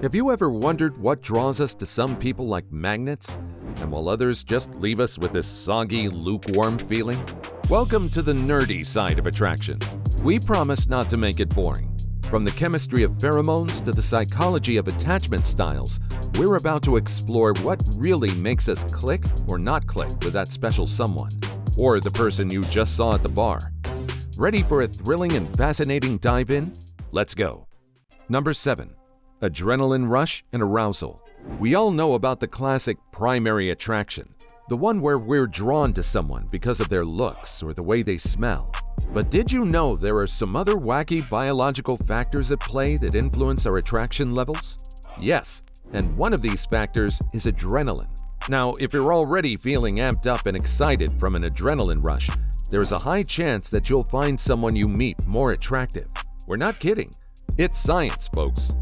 Have you ever wondered what draws us to some people like magnets, and while others just leave us with this soggy, lukewarm feeling? Welcome to the nerdy side of attraction. We promise not to make it boring. From the chemistry of pheromones to the psychology of attachment styles, we're about to explore what really makes us click or not click with that special someone, or the person you just saw at the bar. Ready for a thrilling and fascinating dive in? Let's go. Number 7. Adrenaline rush and arousal. We all know about the classic primary attraction, the one where we're drawn to someone because of their looks or the way they smell. But did you know there are some other wacky biological factors at play that influence our attraction levels? Yes, and one of these factors is adrenaline. Now, if you're already feeling amped up and excited from an adrenaline rush, there's a high chance that you'll find someone you meet more attractive. We're not kidding. It's science, folks.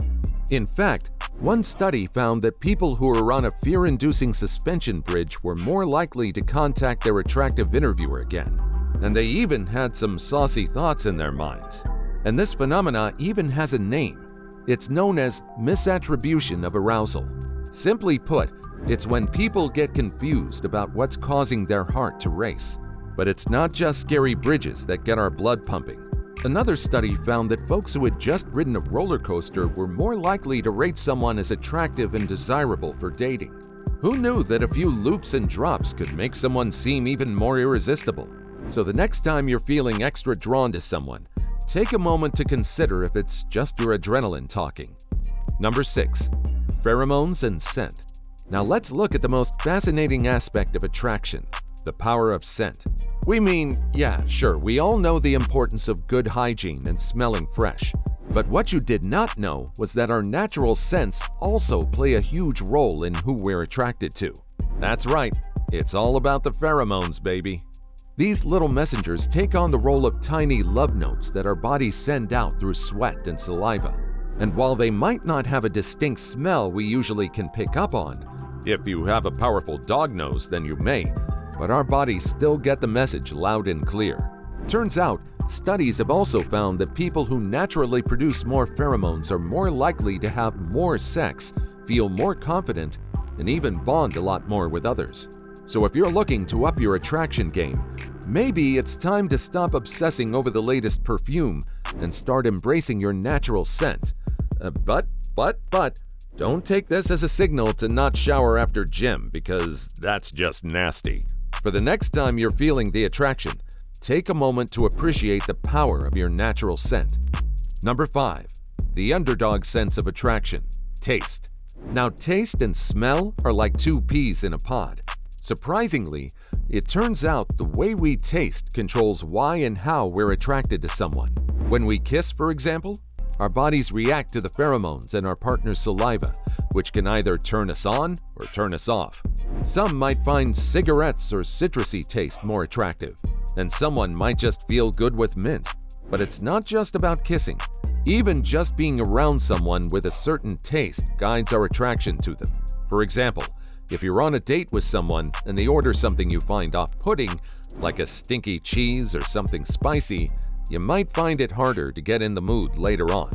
In fact, one study found that people who were on a fear-inducing suspension bridge were more likely to contact their attractive interviewer again. And they even had some saucy thoughts in their minds. And this phenomena even has a name. It's known as misattribution of arousal. Simply put, it's when people get confused about what's causing their heart to race. But it's not just scary bridges that get our blood pumping. Another study found that folks who had just ridden a roller coaster were more likely to rate someone as attractive and desirable for dating. Who knew that a few loops and drops could make someone seem even more irresistible? So the next time you're feeling extra drawn to someone, take a moment to consider if it's just your adrenaline talking. Number 6. Pheromones and Scent. Now let's look at the most fascinating aspect of attraction, the power of scent. We all know the importance of good hygiene and smelling fresh. But what you did not know was that our natural scents also play a huge role in who we're attracted to. That's right, it's all about the pheromones, baby. These little messengers take on the role of tiny love notes that our bodies send out through sweat and saliva. And while they might not have a distinct smell we usually can pick up on, if you have a powerful dog nose, then you may, but our bodies still get the message loud and clear. Turns out, studies have also found that people who naturally produce more pheromones are more likely to have more sex, feel more confident, and even bond a lot more with others. So if you're looking to up your attraction game, maybe it's time to stop obsessing over the latest perfume and start embracing your natural scent. But, don't take this as a signal to not shower after gym, because that's just nasty. For the next time you're feeling the attraction, take a moment to appreciate the power of your natural scent. Number 5. The underdog sense of attraction, taste. Now, taste and smell are like two peas in a pod. Surprisingly, it turns out the way we taste controls why and how we're attracted to someone. When we kiss, for example, our bodies react to the pheromones in our partner's saliva, which can either turn us on or turn us off. Some might find cigarettes or citrusy taste more attractive, and someone might just feel good with mint. But it's not just about kissing. Even just being around someone with a certain taste guides our attraction to them. For example, if you're on a date with someone and they order something you find off-putting, like a stinky cheese or something spicy, you might find it harder to get in the mood later on.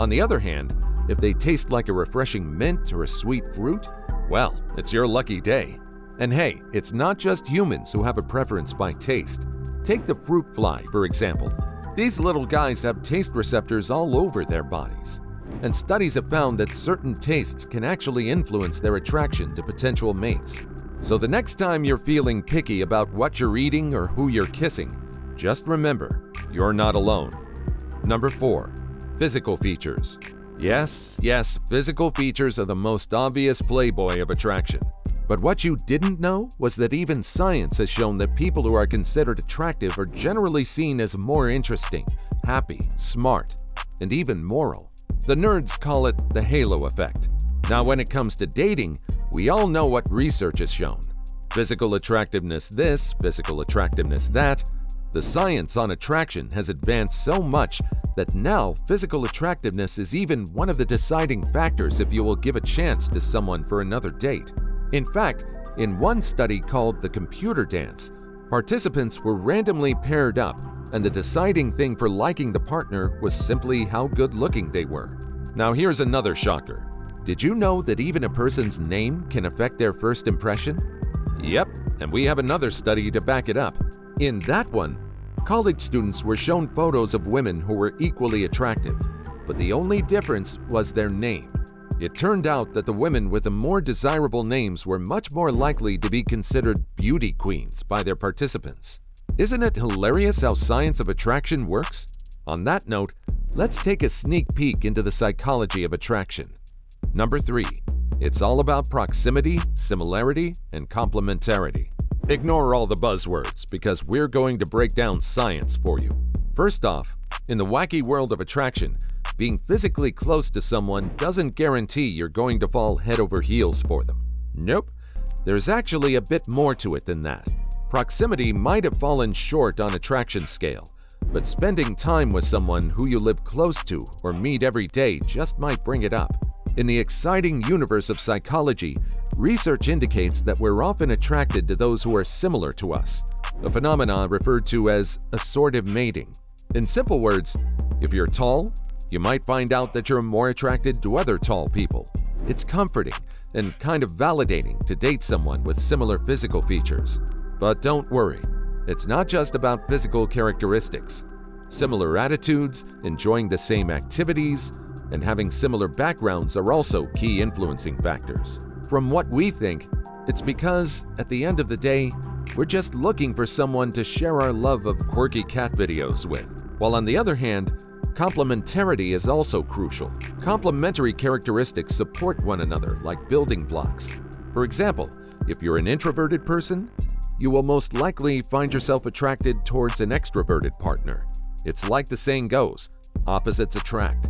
On the other hand, if they taste like a refreshing mint or a sweet fruit, well, it's your lucky day. And hey, it's not just humans who have a preference by taste. Take the fruit fly, for example. These little guys have taste receptors all over their bodies. And studies have found that certain tastes can actually influence their attraction to potential mates. So the next time you're feeling picky about what you're eating or who you're kissing, just remember, you're not alone. Number 4. Physical features. Yes, physical features are the most obvious playboy of attraction. But what you didn't know was that even science has shown that people who are considered attractive are generally seen as more interesting, happy, smart, and even moral. The nerds call it the halo effect. Now, when it comes to dating, we all know what research has shown. Physical attractiveness this, physical attractiveness that. The science on attraction has advanced so much that now physical attractiveness is even one of the deciding factors if you will give a chance to someone for another date. In fact, in one study called the computer dance, participants were randomly paired up, and the deciding thing for liking the partner was simply how good-looking they were. Now here's another shocker. Did you know that even a person's name can affect their first impression? Yep, and we have another study to back it up. In that one, college students were shown photos of women who were equally attractive, but the only difference was their name. It turned out that the women with the more desirable names were much more likely to be considered beauty queens by their participants. Isn't it hilarious how science of attraction works? On that note, let's take a sneak peek into the psychology of attraction. Number 3. It's all about proximity, similarity, and complementarity. Ignore all the buzzwords because we're going to break down science for you. First off, in the wacky world of attraction, being physically close to someone doesn't guarantee you're going to fall head over heels for them. Nope, there's actually a bit more to it than that. Proximity might have fallen short on attraction scale, but spending time with someone who you live close to or meet every day just might bring it up. In the exciting universe of psychology, research indicates that we're often attracted to those who are similar to us, a phenomenon referred to as assortive mating. In simple words, if you're tall, you might find out that you're more attracted to other tall people. It's comforting and kind of validating to date someone with similar physical features. But don't worry, it's not just about physical characteristics. Similar attitudes, enjoying the same activities, and having similar backgrounds are also key influencing factors. From what we think, it's because, at the end of the day, we're just looking for someone to share our love of quirky cat videos with. While on the other hand, complementarity is also crucial. Complementary characteristics support one another like building blocks. For example, if you're an introverted person, you will most likely find yourself attracted towards an extroverted partner. It's like the saying goes, opposites attract.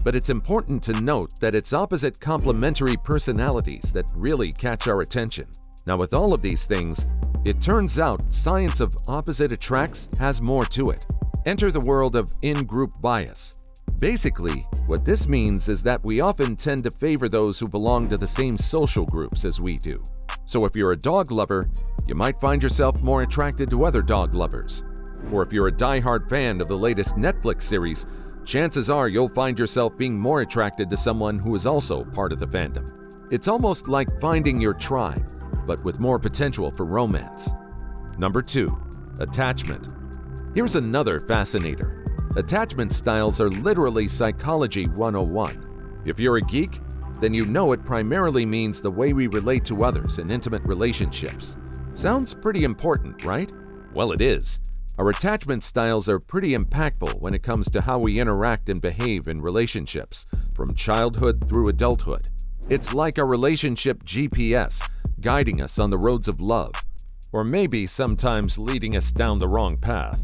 But it's important to note that it's opposite complementary personalities that really catch our attention. Now, with all of these things, it turns out science of opposite attracts has more to it. Enter the world of in-group bias. Basically, what this means is that we often tend to favor those who belong to the same social groups as we do. So if you're a dog lover, you might find yourself more attracted to other dog lovers. Or if you're a die-hard fan of the latest Netflix series, chances are you'll find yourself being more attracted to someone who is also part of the fandom. It's almost like finding your tribe, but with more potential for romance. Number 2. Attachment. Here's another fascinator. Attachment styles are literally psychology 101. If you're a geek, then you know it primarily means the way we relate to others in intimate relationships. Sounds pretty important, right? Well, it is. Our attachment styles are pretty impactful when it comes to how we interact and behave in relationships, from childhood through adulthood. It's like a relationship GPS, guiding us on the roads of love, or maybe sometimes leading us down the wrong path.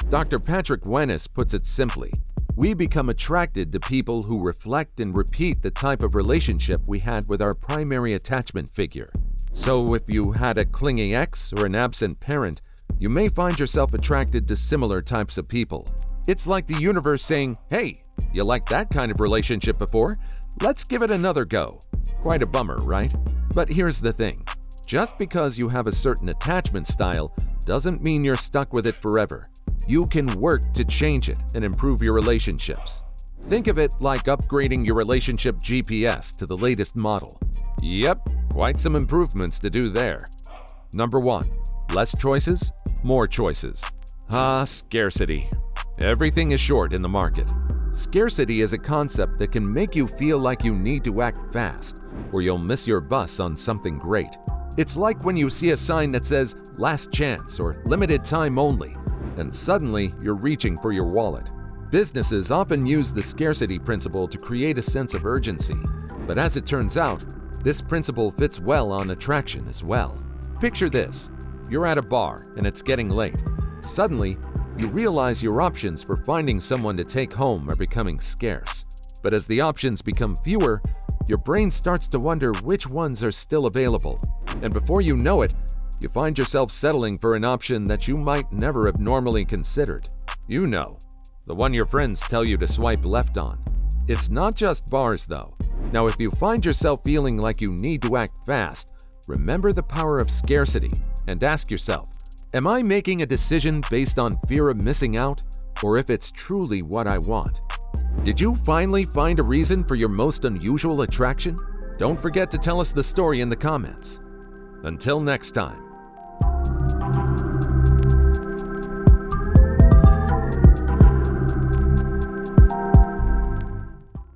Dr. Patrick Wennis puts it simply, we become attracted to people who reflect and repeat the type of relationship we had with our primary attachment figure. So if you had a clingy ex or an absent parent, you may find yourself attracted to similar types of people. It's like the universe saying, hey, you liked that kind of relationship before? Let's give it another go. Quite a bummer, right? But here's the thing. Just because you have a certain attachment style doesn't mean you're stuck with it forever. You can work to change it and improve your relationships. Think of it like upgrading your relationship GPS to the latest model. Yep, quite some improvements to do there. Number 1. Less choices, more choices. Scarcity. Everything is short in the market. Scarcity is a concept that can make you feel like you need to act fast, or you'll miss your bus on something great. It's like when you see a sign that says last chance or limited time only, and suddenly you're reaching for your wallet. Businesses often use the scarcity principle to create a sense of urgency, but as it turns out, this principle fits well on attraction as well. Picture this. You're at a bar and it's getting late. Suddenly, you realize your options for finding someone to take home are becoming scarce. But as the options become fewer, your brain starts to wonder which ones are still available. And before you know it, you find yourself settling for an option that you might never have normally considered. You know, the one your friends tell you to swipe left on. It's not just bars though. Now, if you find yourself feeling like you need to act fast, remember the power of scarcity and ask yourself, am I making a decision based on fear of missing out, or if it's truly what I want? Did you finally find a reason for your most unusual attraction? Don't forget to tell us the story in the comments. Until next time.